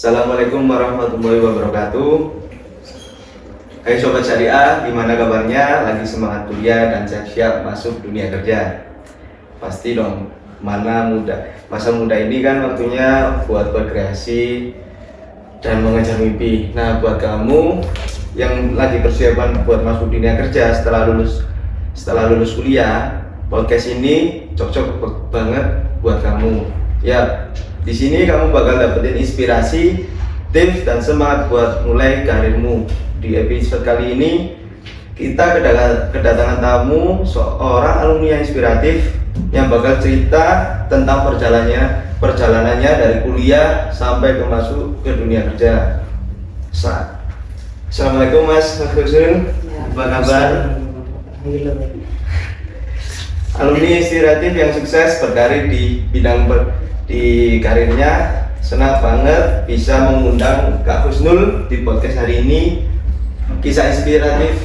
Assalamualaikum warahmatullahi wabarakatuh. Hai Sobat Syariah, gimana kabarnya? Lagi semangat kuliah dan siap-siap masuk dunia kerja? Pasti dong, masa muda ini kan waktunya buat berkreasi dan mengejar mimpi. Nah, buat kamu yang lagi persiapan buat masuk dunia kerja setelah lulus kuliah, podcast ini cocok banget buat kamu. Ya, di sini kamu bakal dapetin inspirasi, tips dan semangat buat mulai karirmu. Di episode kali ini kita kedatangan tamu, seorang alumni yang inspiratif yang bakal cerita tentang perjalanannya dari kuliah sampai masuk ke dunia kerja. Assalamualaikum Mas Husun, apa kabar? Alhamdulillah. Alumni inspiratif yang sukses berkarir di bidang di karirnya. Senang banget bisa mengundang Kak Husnul di podcast hari ini. Kisah inspiratif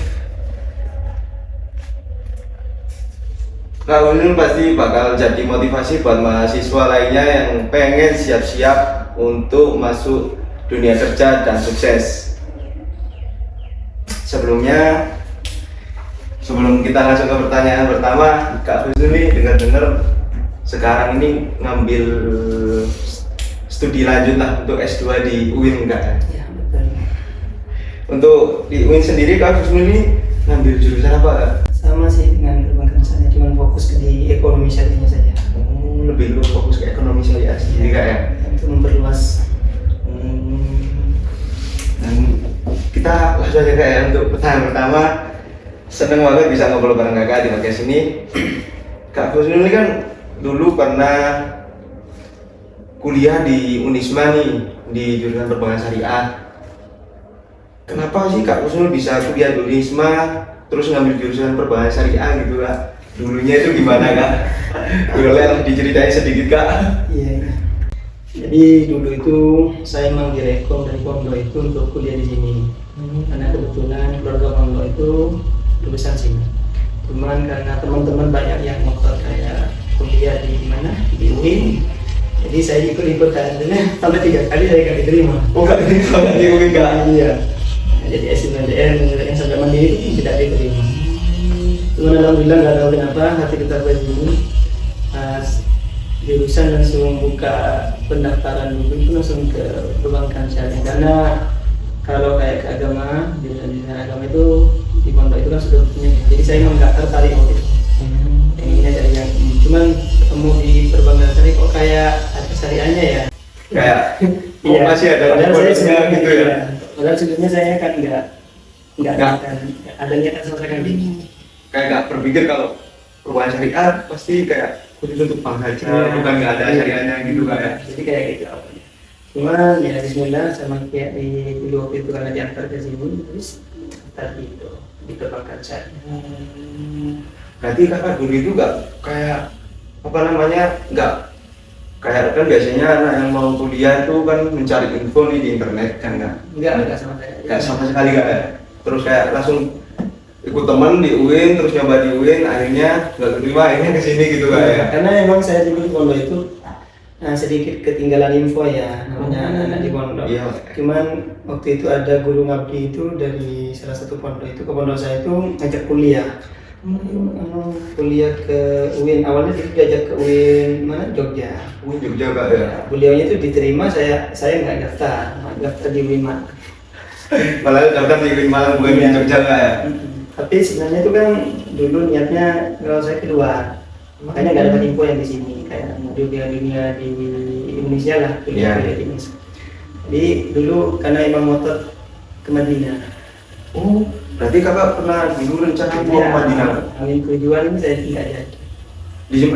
Kak Husnul pasti bakal jadi motivasi buat mahasiswa lainnya yang pengen siap-siap untuk masuk dunia kerja dan sukses. Sebelum kita langsung ke pertanyaan pertama, Kak Husnul nih dengar-dengar sekarang ini ngambil studi lanjut lah untuk S2 di UIN, enggak? Ya, betul. Untuk di UIN sendiri Kak Husnul ini ngambil jurusan apa, Kak? Sama sih dengan perbankan, saya cuma fokus ke di ekonomi syariahnya saja. Lebih lu fokus ke ekonomi syariah sendiri, Kak, ya? Untuk memperluas. Dan kita langsung aja, Kak, ya, untuk pertanyaan pertama. Seneng banget bisa ngobrol bareng Kakak di podcast ini. Kak Husnul ini kan dulu pernah kuliah di Unisma nih, di jurusan perbankan syariah. Kenapa sih Kak Husnul bisa kuliah di Unisma terus ngambil jurusan perbankan syariah gitu, Kak? Dulunya itu gimana, Kak? Boleh diceritain sedikit, Kak? Iya. Jadi dulu itu saya memang direkom dari pondok itu untuk kuliah di sini. Karena kebetulan keluarga pondok itu lulusan sini. Cuman karena teman-teman banyak yang motor kayak kuliah di mana, di UIN, jadi saya ikut-ikut karantina sampai 3 kali saya nggak diterima. Oh, nggak diterima di UIN, Kak? Iya. Nah, jadi SNMPTN yang sampai mandiri itu tidak diterima. Cuman alhamdulillah nggak tahu kenapa hati kita begini, jurusan langsung buka pendaftaran dulu itu langsung ke perbankan syariah. Karena kalau kayak ke agama, jurusan agama itu di pondok itu kan sudah punya. Jadi saya memang nggak tertarik waktu itu. Ini dari yang cuman ketemu di perbankan syariah kok kayak ada syariahnya ya. Kayak Iya. masih ada Padahal gitu ya. Padahal sebelumnya saya kan nggak ada niatan sama sekali. Kayak nggak berpikir kalau perbankan syariah pasti kayak khusus untuk bank saja, bukan nggak ada syariahnya gitu, Kak, ya. Jadi kayak gitu awalnya. Cuman ya Bismillah sama kayak di dulu waktu itu karena diantar ke sini terus tadi itu di perbankan syariah. Berarti Kakak dulu itu nggak kayak apa namanya, nggak kayak kan biasanya anak yang mau kuliah itu kan mencari info nih di internet kan, nggak Enggak sama saya. nggak sama sekali, Kak, ya. Terus kayak langsung ikut teman di UIN, terus nyoba di UIN, akhirnya nggak keterima, akhirnya kesini gitu, Kak, ya. Karena emang saya dulu di pondok itu sedikit ketinggalan info ya, namanya anak-anak di pondok. Iya. Cuman waktu itu ada guru ngabdi itu dari salah satu pondok itu ke pondok saya itu ngajak kuliah. Kuliah ke UIN, awalnya dia diajak ke UIN mana, Jogja. UIN Jogja, Kak, ya. Beliaunya itu diterima, saya nggak daftar di UIN Malang. Malah daftar di UIN Malang, bukan di Iya. Jogja, Kak, ya. Tapi sebenarnya itu kan dulu niatnya kalau saya keluar, makanya nggak dapat info yang di sini kayak dunia di Indonesia lah, kuliah di Indonesia. Jadi dulu karena emang motor ke Madinah. Oh, berarti Kakak pernah dulu rencana mau ke Madinah? Angin tujuan ini saya tidak jadi.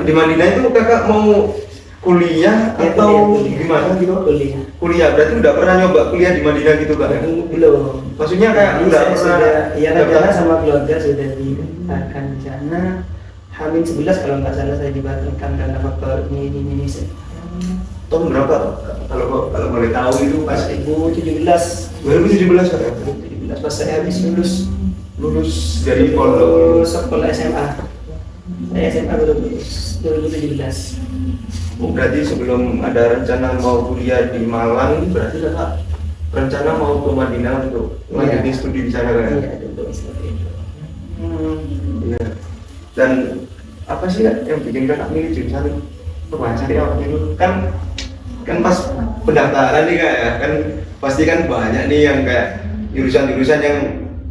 Di Madinah itu Kakak mau kuliah Ya, atau kuliah. gimana gitu? Kuliah. Kuliah, berarti udah pernah nyoba kuliah di Madinah gitu, Kak? Belum. Maksudnya kayak Jadi udah saya pernah sudah, ya daftar? rencana sama keluarga sudah dibatalkan di sana. Hamin 11 kalau nggak salah saya dibatalkan karena faktor ini. Tahun berapa, Kak? Kalau boleh tahu itu pas 2017. 2017, Kak, ya? 2017 pas saya habis Lulus dari pondok. sekolah SMA. Saya SMA baru lulus 2017. Oh, berarti sebelum ada rencana mau kuliah di Malang, ini berarti kakak rencana mau ke Madinah untuk lanjutin studi di sana kan? Iya, dulu seperti itu. Iya. Dan apa sih Kak yang bikin kakak milih jurusan perguruan syariah waktu itu? Kan pas pendaftaran nih Kak ya, kan pasti kan banyak nih yang kayak jurusan-jurusan yang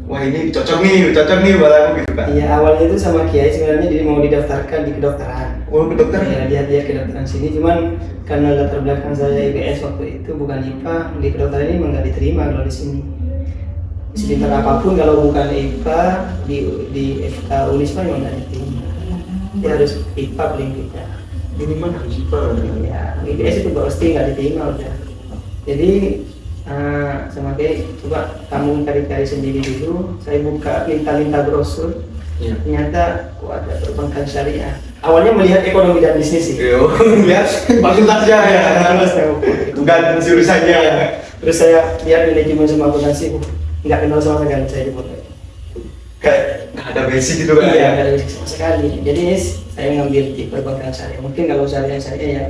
wah ini cocok nih buat aku gitu Kak. Iya, awalnya itu sama Kiai sebenarnya dia mau didaftarkan di kedokteran. Oh, ke dokter? Iya, dia kedokteran sini, cuman karena latar belakang saya IPS waktu itu bukan IPA, di kedokteran ini memang nggak diterima kalau di sini. Sepintar apapun kalau bukan IPA di FK Unisma memang nggak diterima. Dia harus IPA paling tidak. Ini mah harus IPA. Ya, IPS itu pasti nggak diterima udah. Jadi sama kayak coba kamu cari-cari sendiri dulu. Saya buka minta brosur. Iya. Ternyata kok ada perbankan syariah. Awalnya melihat ekonomi dan bisnis sih. Yo, lihat fakultasnya ya. Bukan jurusannya. Terus saya lihat manajemen sama akuntansi, nggak kenal sama sekali saya di Pondok. Kayak nggak ada basic gitu kan? Iya, nggak ada basic sama sekali. Jadi saya ngambil di perbankan syariah. Mungkin kalau syariah ya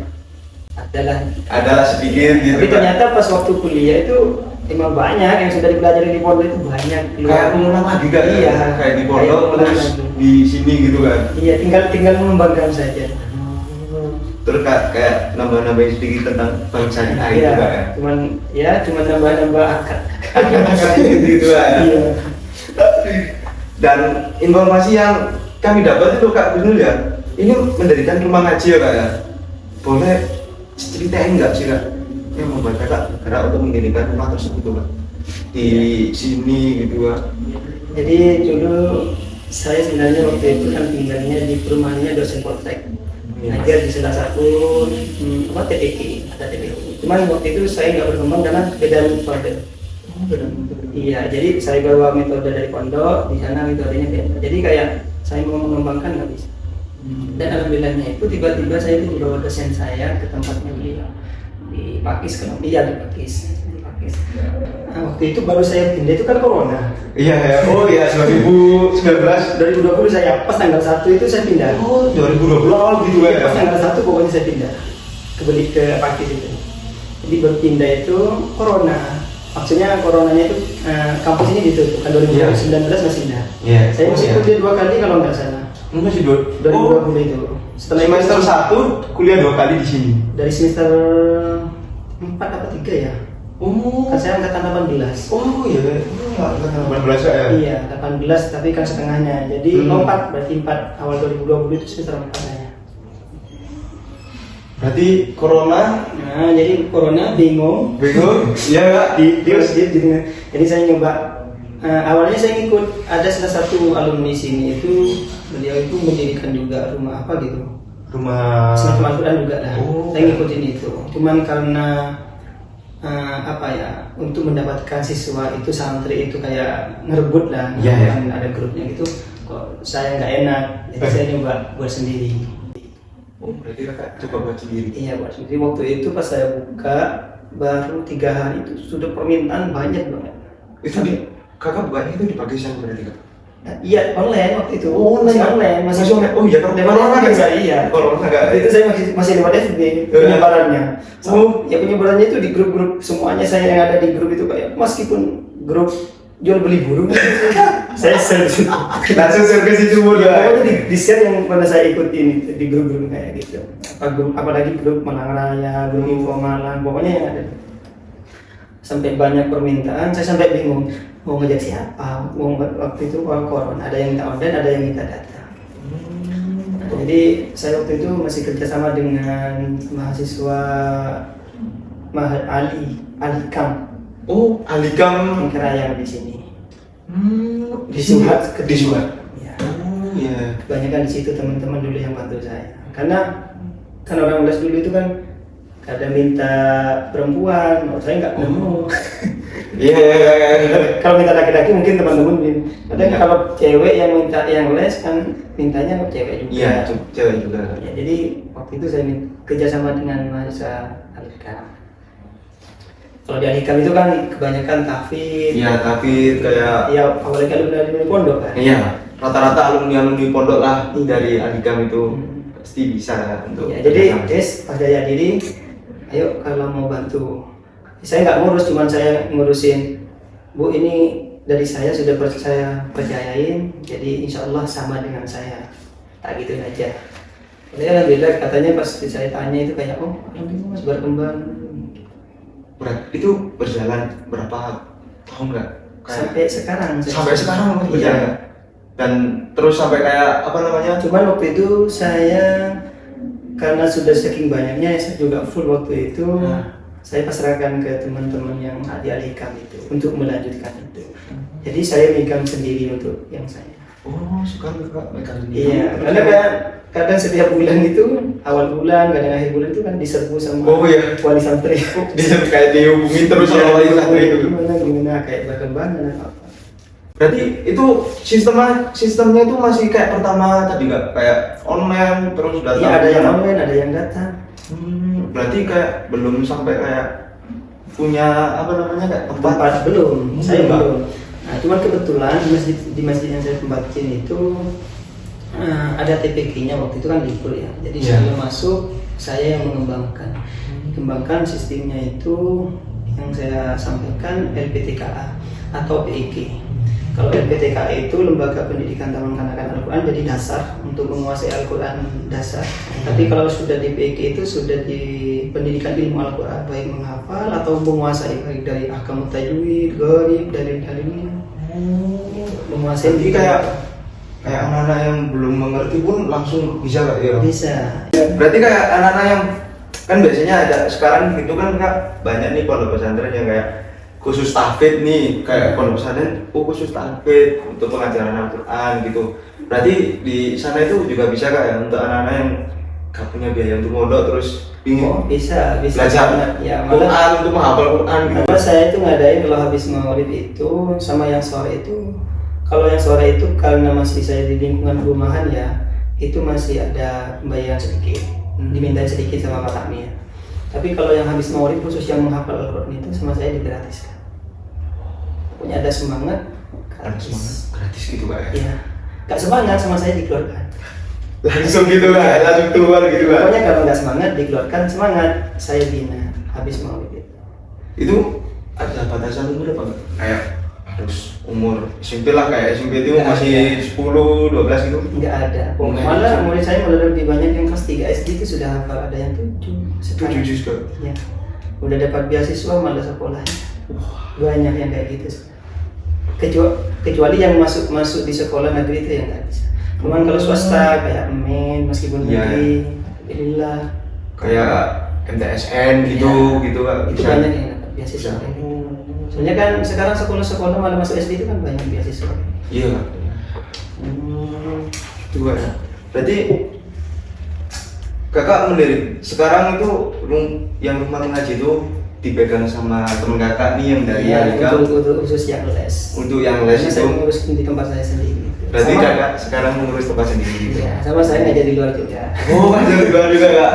adalah sedikit gitu. Tapi Tapi ternyata pas waktu kuliah itu emang banyak yang sudah dipelajari di pondok itu banyak. Kayak pengulang lagi kan? Iya. Kayak di pondok terus di sini gitu kan? Iya, tinggal mengembangkan saja. Terus kayak nambah-nambahin sedikit tentang bank syariah Iya, gitu kan? cuman nambah akad. Gitu kan? Iya. Dan informasi yang kami dapat itu Kak Gusnul ya, ini mendirikan rumah ngaji ya Kak ya? Boleh ceritain nggak sih Kak yang membuat Kakak gerak untuk mendirikan rumah tersebut Kak? Di sini gitu Kak? Jadi dulu saya sebenarnya waktu itu kan tinggalnya di perumahannya dosen poltek. Ngajar di salah satu TPK, ada TPK. Cuman waktu itu saya nggak berkembang karena beda metode. Iya, jadi saya bawa metode dari pondok, di sana metodenya beda. Jadi kayak saya mau mengembangkan nggak bisa. Dan alhamdulillahnya itu tiba-tiba saya itu dibawa dosen saya ke tempatnya beliau di Pakis, kalau iya di Pakis. Nah, waktu itu baru saya pindah itu kan corona. Iya ya, oh iya 2019. 2020 saya pas tanggal 1 itu saya pindah. Oh 2020 gitu Pas ya? tanggal 1 pokoknya saya pindah ke Pakis itu. Jadi berpindah itu corona. Maksudnya coronanya itu kampus ini ditutup kan 2019 masih pindah. Iya. Saya masih kuliah 2 kali kalau nggak salah. Masih 2020 itu. Setelah itu semester 1 kuliah 2 kali di sini. dari semester 4 atau 3 ya. Oh. Kan saya angkatan 18. Oh iya. Angkatan 18 ya. Iya, 18 tapi kan setengahnya. Jadi 4 berarti 4 awal 2020 itu semester 4 saya. Berarti corona Nah, jadi corona bingung. Iya Kak. Jadi saya nyoba. Awalnya saya ngikut ada salah satu alumni sini itu beliau itu mendirikan juga rumah apa gitu. Rumah Semacam Al-Quran juga lah. Oh. Saya ngikutin itu. Cuman karena untuk mendapatkan siswa itu santri itu kayak ngerebut lah. Iya, ya. Kan ada grupnya gitu. Kok saya nggak enak. Jadi saya nyoba buat sendiri. Oh berarti Kakak coba buat sendiri. Iya, buat sendiri. Waktu itu pas saya buka baru 3 hari itu sudah permintaan banyak banget. Itu Kakak bukanya itu di Pakistan berarti Kak? Iya, online waktu itu. Oh, online. Masih online. Oh iya, lewat corona FB kan? saya, iya. Corona nggak? Waktu itu saya masih lewat FB penyebarannya. Ya penyebarannya itu di grup-grup semuanya saya yang ada di grup itu kayak meskipun grup jual beli burung saya share di situ. Langsung share ke situ udah. Pokoknya di share yang pernah saya ikutin itu, di grup-grup kayak gitu. Apalagi grup Malang Raya, grup Info Malang, pokoknya yang ada. Sampai banyak permintaan, saya sampai bingung mau ngejak siapa. Waktu itu corona, ada yang minta online, ada yang minta data. Jadi saya waktu itu masih kerjasama dengan mahasiswa Alikam. Oh, Alikam Kerayang di sini. Di Suhat. Di Suhat. Ya. Oh iya. Kebanyakan di situ teman-teman dulu yang bantu saya. Karena kan orang les dulu itu kan kadang minta perempuan, saya nggak nemu. Iya. Kalau minta laki-laki mungkin teman-teman kadang kalau cewek yang minta yang les kan mintanya cewek juga. Iya, cewek juga. Ya, jadi waktu itu saya kerjasama dengan mahasiswa Alikam. Kalau di Alikam itu kan kebanyakan tahfidz. Iya, tahfidz kayak. Iya, apalagi alumni pondok kan. Iya, rata-rata alumni pondok lah dari Alikam itu. pasti bisa untuk Ya, jadi kerjasama. guys, percaya diri. Ayo kalau mau bantu. Saya nggak ngurus, cuman saya ngurusin. Bu, ini dari saya sudah saya percayain, jadi insya Allah sama dengan saya. Tak gituin aja. Jadi alhamdulillah katanya pas saya tanya itu kayak alhamdulillah Mas berkembang. Itu berjalan berapa tahun nggak? Sampai sekarang. Sampai sekarang masih Iya. berjalan nggak? Dan terus sampai kayak apa namanya? Cuman waktu itu saya karena sudah saking banyaknya saya juga full waktu itu. Saya pasrahkan ke teman-teman yang di Alikam itu untuk melanjutkan itu. Jadi saya megang sendiri untuk yang saya. Oh, sekarang kakak megang sendiri. Iya, karena kan kadang setiap bulan itu awal bulan, kadang akhir bulan itu kan diserbu sama Oh, iya. wali santri. Dia kayak dihubungin terus sama wali santri itu. Gimana kayak berkembang dan apa. Berarti itu sistemnya itu masih kayak pertama tadi nggak kayak online terus datang. Iya, ada yang online, ada yang datang. Berarti kayak belum sampai kayak punya apa namanya kayak Tempat belum, saya Enggak. belum. Nah, cuman kebetulan di masjid yang saya tempatin itu ada TPK-nya waktu itu kan libur ya. Jadi Iya. saya masuk, saya yang mengembangkan sistemnya itu yang saya sampaikan LPTKA atau PIK. Kalau LPTKA itu Lembaga Pendidikan Taman Kanak-kanak Al-Quran, jadi dasar untuk menguasai Al-Quran dasar. Tapi kalau sudah di PIK itu sudah di pendidikan ilmu Al-Quran, baik menghafal atau menguasai baik dari ahkam tajwid, gharib, dalilnya. Menguasai Jadi kayak anak-anak yang belum mengerti pun langsung bisa nggak ya? bisa. Berarti kayak anak-anak yang kan biasanya ada sekarang gitu kan Kak, banyak nih pondok pesantren yang kayak khusus tahfidz nih, kayak pondok pesantren khusus tahfidz untuk pengajaran Al-Quran gitu. Berarti di sana itu juga bisa Kak ya untuk anak-anak yang gak punya biaya untuk mondok terus ingin Bisa belajar ya, Quran malah untuk menghafal Quran gitu. karena saya itu ngadain kalau habis maghrib itu sama yang sore itu. Kalau yang sore itu karena masih saya di lingkungan rumahan ya, itu masih ada pembayaran sedikit, diminta sedikit sama Pak Takmir. Tapi kalau yang habis maghrib khusus yang menghafal Al-Quran itu sama saya digratiskan. Pokoknya ada semangat, Ada semangat gratis gitu Kak ya. Iya, gak semangat sama saya dikeluarkan. Langsung gitu Kak, langsung keluar gitu Kak. Pokoknya kalau nggak semangat dikeluarkan, semangat saya bina habis maghrib itu. Itu ada batasan umur apa Kak? Kayak harus umur SMP lah, kayak SMP itu Nggak masih ada. 10, 12 gitu. Nggak ada. Nggak Malah ada. murid saya malah lebih banyak yang kelas 3 SD itu sudah hafal, ada yang 7 sekarang. 7 juga. Ya. Udah dapat beasiswa malah sekolah. Banyak yang kayak gitu. Kecuali yang masuk di sekolah negeri itu yang nggak bisa. Cuman kalau swasta kayak men meskipun Iya. negeri, alhamdulillah Kayak MTSN gitu, Iya. gitu Kak. itu Bisa. banyak yang dapat beasiswa. Bisa. Soalnya kan sekarang sekolah-sekolah malah masuk SD itu kan banyak beasiswa. Iya Kak. Itu Kak ya. Berarti Kakak mendiri sekarang itu yang rumah mengaji itu dipegang sama teman kakak nih yang dari Iya, Alikam untuk khusus yang les. untuk yang les Karena saya itu. mengurus di tempat saya sendiri. Berarti Sama- kakak sekarang mengurus tempat sendiri gitu. Iya, sama saya ngajar di luar juga. Oh, ada juga Kak.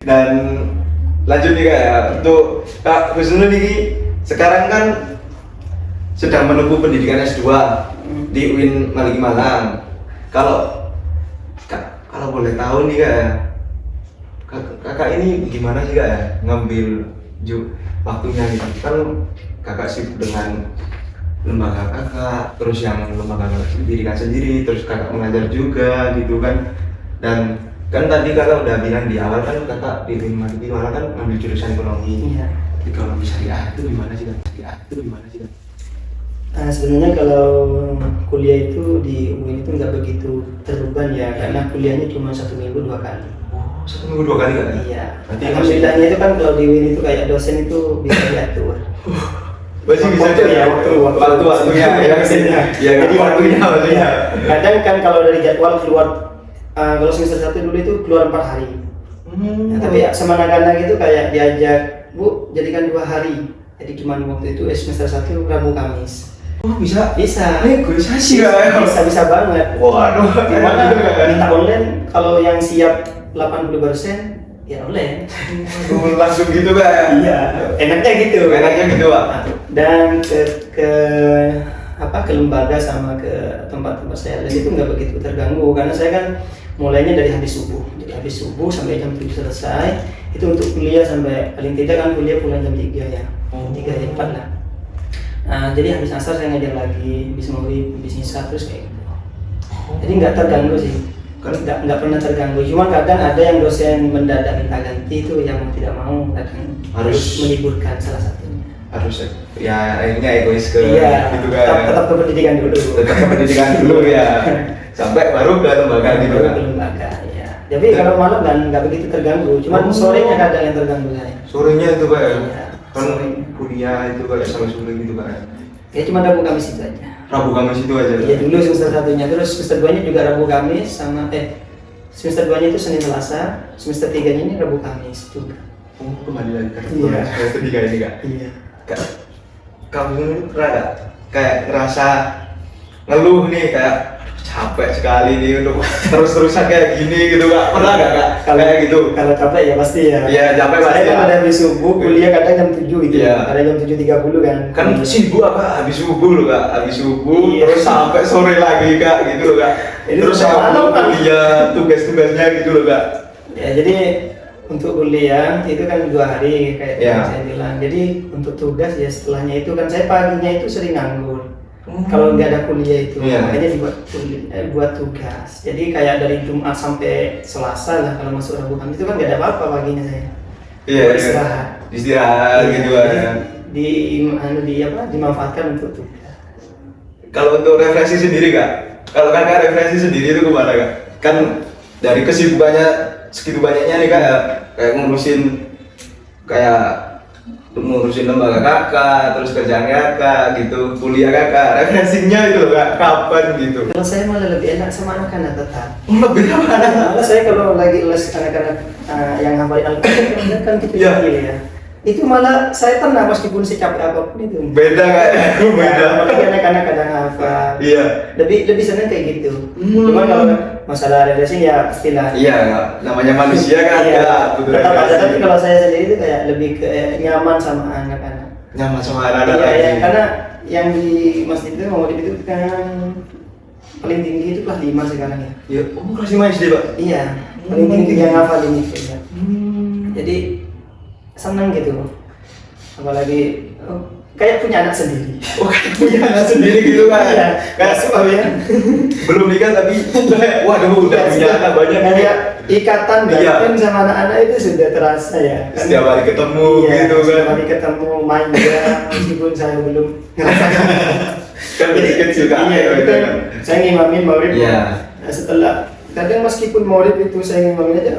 Dan lanjut nih Kak ya, untuk Kak Husnul nih sekarang kan sedang menempuh pendidikan S2 di UIN Maliki Malang. Kalau boleh tahu nih Kak ya, kakak ini gimana sih Kak ya ngambil waktunya gitu? Kan kakak sibuk dengan lembaga kakak, terus yang lembaga kakak dirikan sendiri, terus kakak mengajar juga gitu kan. Dan kan tadi kakak udah bilang di awal kan kakak di Maliki Malang kan ngambil jurusan ekonomi. Iya. Ekonomi syariah itu gimana sih Kak? Syariah itu gimana sih Kak? Sebenarnya kalau kuliah itu di UIN itu nggak begitu terbeban ya, karena kuliahnya cuma 1 minggu 2 kali. Oh, 1 minggu 2 kali Kak? Iya. Berarti Alhamdulillahnya itu kan kalau di UIN itu kayak dosen itu bisa diatur. masih bisa Waktu ya, waktunya ya Dosennya. ya jadi waktunya maksudnya. Kadang kan kalau dari jadwal keluar, kalau semester 1 dulu itu keluar 4 hari. Nah, tapi ya, sama anak-anak itu kayak diajak, Bu, jadikan 2 hari. Jadi cuma waktu itu semester 1 Rabu Kamis. Oh bisa Bisa. negosiasi Kak? Bisa banget. Waduh, Gimana minta online kalau yang siap 80% ya online. Aduh, langsung gitu Kak? Iya, enaknya gitu. Enaknya gitu Pak? Dan ke lembaga sama ke tempat-tempat saya les itu nggak begitu terganggu karena saya kan mulainya dari habis subuh. Jadi habis subuh sampai jam 7 selesai. Itu untuk kuliah sampai paling tidak kan kuliah pulang jam 3 ya. 3 jam 4 lah. Nah, jadi habis asar saya ngajar lagi, habis maghrib, habis isya terus kayak gitu. Jadi nggak terganggu sih, kan nggak pernah terganggu. Cuma kadang ada yang dosen mendadak minta ganti itu yang mau tidak mau kadang harus meliburkan salah satunya. Harus ya akhirnya egois ke iya, gitu kan. tetap ke pendidikan dulu. Tetap ke pendidikan dulu ya. Sampai baru ke lembaga gitu Baru kan. ke lembaga ya. Jadi kalau malam kan nggak begitu terganggu. Cuma sorenya kadang yang terganggu saya. Sorenya itu Pak. Iya, Kan sorenya. kuliah itu kayak sampai sore gitu Pak. Ya cuma Rabu Kamis itu aja. Rabu Kamis itu aja. Iya dulu semester satunya, terus semester 2 nya juga Rabu Kamis sama semester 2 nya itu Senin Selasa, semester 3 nya ini Rabu Kamis juga. Oh, kembali lagi ke Iya. semester 3 ini Kak. Iya. Kak, kamu ini pernah gak kayak ngerasa ngeluh nih kayak capek sekali nih untuk terus-terusan kayak gini gitu Kak? Pernah gak Kak? Kayak gitu? Kalau capek ya pasti ya. Iya, capek pasti Saya ya. kan ada habis subuh, kuliah kadang jam 7 gitu. Iya. Ada jam 7.30 kan. Kan sibuk apa habis subuh loh Kak, habis subuh Iya. terus sampai sore lagi Kak gitu loh Kak. Ini Terus sampai malam, Kak. kuliah tugas-tugasnya gitu loh Kak. Ya jadi untuk kuliah itu kan 2 hari kayak Iya. yang saya bilang. Jadi untuk tugas ya setelahnya itu kan saya paginya itu sering nganggur. Kalau nggak ada kuliah itu, Iya. makanya dibuat buat tugas. Jadi kayak dari Jumat sampai Selasa lah kalau masuk Rabu Kamis itu kan nggak ada apa-apa paginya saya. Iya, Buat istirahat. Istirahat Iya, gitu jadi kan. dimanfaatkan untuk tugas. Kalau untuk refleksi sendiri Kak, kalau Kakak refleksi sendiri itu kemana Kak? Kan dari kesibukannya segitu banyaknya nih Kak ya, kayak ngurusin lembaga Kakak, terus kerjaan Kakak gitu, kuliah Kakak, refleksinya itu loh Kak, kapan gitu? Kalau saya malah lebih enak sama anak-anak tetap. Oh, lebih apa? Malah saya kalau lagi les anak-anak yang hafalin Al-Quran kan gitu Iya. ya. Itu malah saya tenang meskipun secapek apapun itu. Beda Kak, beda. Makanya anak-anak kadang hafal. Iya. Lebih seneng kayak gitu. Cuma kalau masalah refleksi ya pastilah. Iya Kak, namanya manusia kan Iya. ya, butuh Tetap ada, refleksi. tapi kalau saya sendiri itu kayak lebih ke nyaman sama anak-anak. Nyaman sama anak-anak Iya, lagi. ya, karena yang di masjid itu mau itu kan paling tinggi itu kelas 5 sekarang ya. Ya, kelas 5 SD Pak? Iya, paling tinggi yang hafalin itu ya. Jadi senang gitu, apalagi kayak punya anak sendiri. Oh, kayak punya anak sendiri gitu kan? Iya, Kayak suka ya. belum nikah tapi waduh udah punya anak banyak nih. Kayak ikatan Iya. batin sama anak-anak itu sudah terasa ya. Kan? Setiap hari ketemu Iya, gitu kan? setiap hari ketemu manja meskipun saya belum ngerasakan. Kan kecil-kecil kan? Iya, itu kan saya ngimamin maghrib. Iya. Nah, setelah kadang meskipun maghrib itu saya ngimamin aja,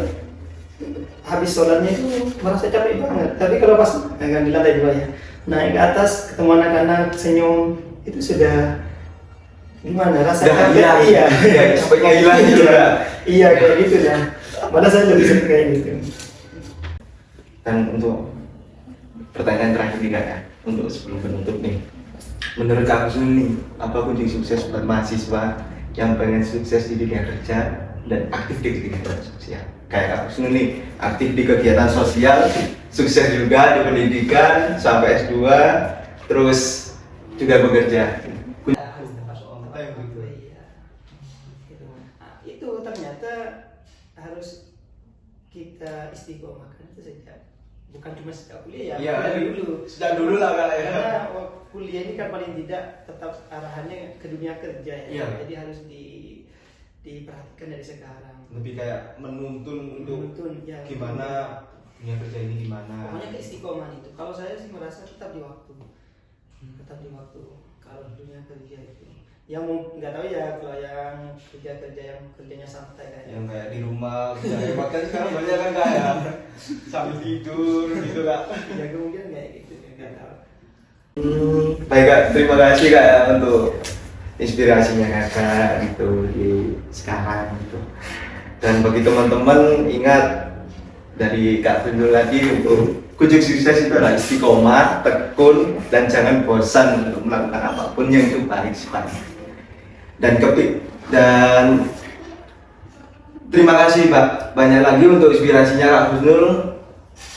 habis sholatnya itu merasa capek banget. Tapi kalau pas di lantai 2 ya, naik ke atas ketemu anak-anak senyum itu sudah gimana rasanya? Udah hilang. Iya, Iya, capeknya hilang gitu ya. Iya kayak gitu ya. Malah saya lebih suka kayak gitu. Dan untuk pertanyaan terakhir nih Kak ya, untuk sebelum penutup nih, menurut Kak Husnul nih, apa kunci sukses buat mahasiswa yang pengen sukses di dunia kerja dan aktif di kegiatan sosial? Kayak Kak Husnul nih, aktif di kegiatan sosial, sukses juga di pendidikan sampai S2, terus juga bekerja. Itu ternyata harus kita istiqomahkan itu saja, bukan cuma sejak kuliah ya. Iya, dari dulu. sejak dulu lah Kak ya. Karena kuliah ini kan paling tidak tetap arahannya ke dunia kerja ya. Iya. Jadi harus diperhatikan dari sekarang. Lebih kayak menuntun untuk Menuntun, ya. gimana dunia kerja ini gimana. Pokoknya keistiqomahan itu. Kalau saya sih merasa tetap di waktu, tetap di waktu. Kalau dunia kerja itu, yang nggak tahu ya kalau yang kerja yang kerjanya santai kayak Yang kayak di rumah kerja hemat kan sekarang banyak kan kayak sambil tidur gitu Kak. ya kemungkinan kayak gitu nggak tahu. Baik Kak, terima kasih Kak ya untuk inspirasinya Kakak gitu di sekarang gitu. Dan bagi teman-teman ingat dari Kak Husnul lagi untuk kunci sukses itu adalah istiqomah, tekun, dan jangan bosan untuk melakukan apapun yang itu baik sifatnya. Dan terima kasih Pak banyak lagi untuk inspirasinya Kak Husnul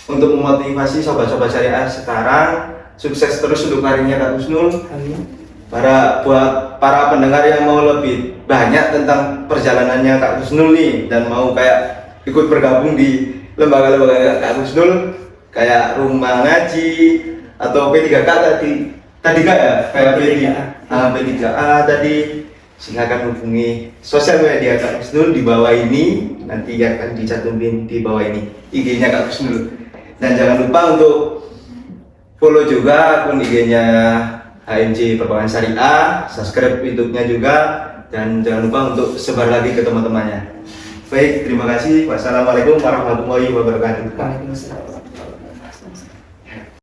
untuk memotivasi sobat-sobat syariah sekarang. Sukses terus untuk karirnya Kak Husnul. Amin. buat para pendengar yang mau lebih banyak tentang perjalanannya Kak Husnul nih dan mau kayak ikut bergabung di lembaga-lembaga Kak Husnul kayak rumah ngaji atau P3K tadi Kak ya kayak P3A tadi, silakan hubungi sosial media Kak Husnul di bawah ini, nanti akan dicantumin di bawah ini IG-nya Kak Husnul. Dan jangan lupa untuk follow juga akun IG-nya HMJ Perbankan Syariah, subscribe YouTube-nya juga, dan jangan lupa untuk sebar lagi ke teman-temannya. Baik, terima kasih. Wassalamualaikum warahmatullahi wabarakatuh. Waalaikumsalam.